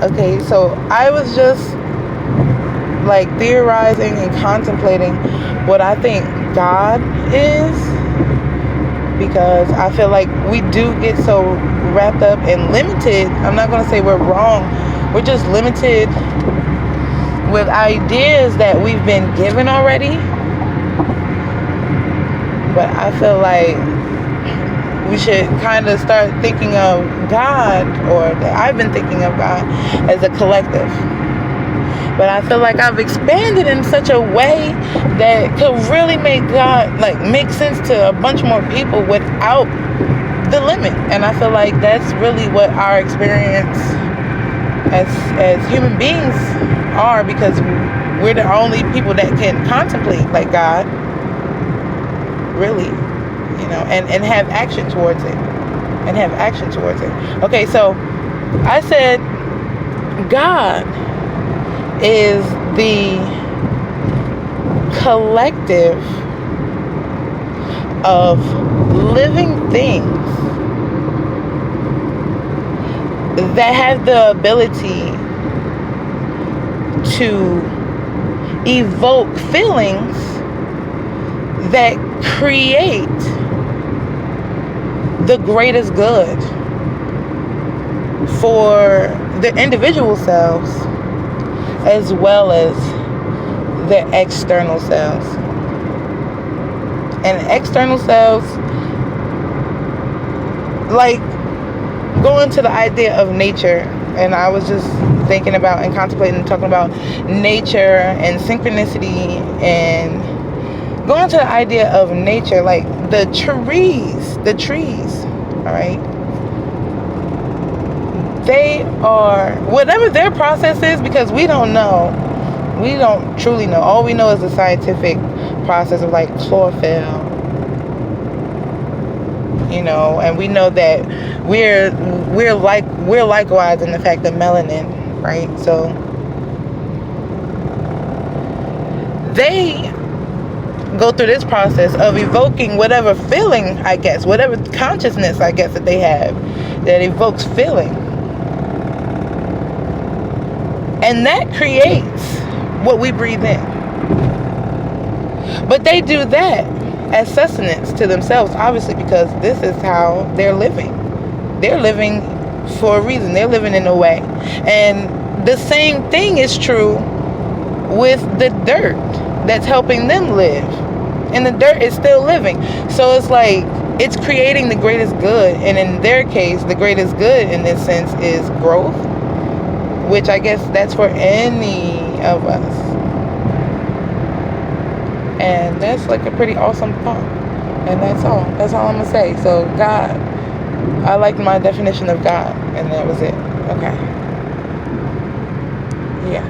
Okay, so I was just like theorizing and contemplating what I think God is, because I feel like we do get so wrapped up and limited. I'm not going to say we're wrong, we're just limited with ideas that we've been given already. But I feel like we should kind of start thinking of God, or that I've been thinking of God as a collective. But I feel like I've expanded in such a way that could really make God like make sense to a bunch more people without the limit. And I feel like that's really what our experience as human beings are, because we're the only people that can contemplate like God, really, and have action towards it. Okay, so I said God is the collective of living things that have the ability to evoke feelings that create the greatest good for the individual selves as well as the external selves. And external selves, like going to the idea of nature, and I was just thinking about and contemplating and talking about nature and synchronicity, and going to the idea of nature, like the trees, all right? They are, whatever their process is, because we don't truly know. All we know is the scientific process of like chlorophyll, and we know that we're likewise in the fact of melanin, right? So they go through this process of evoking whatever feeling, I guess, whatever consciousness, I guess, that they have that evokes feeling. And that creates what we breathe in. But they do that as sustenance to themselves, obviously, because this is how they're living. They're living for a reason. They're living in a way. And the same thing is true with the dirt that's helping them live. And the dirt is still living. So it's like, it's creating the greatest good. And in their case, the greatest good in this sense is growth, which I guess that's for any of us. And that's like a pretty awesome thought. And that's all I'm gonna say. So God, I liked my definition of God, and that was it. Okay. Yeah.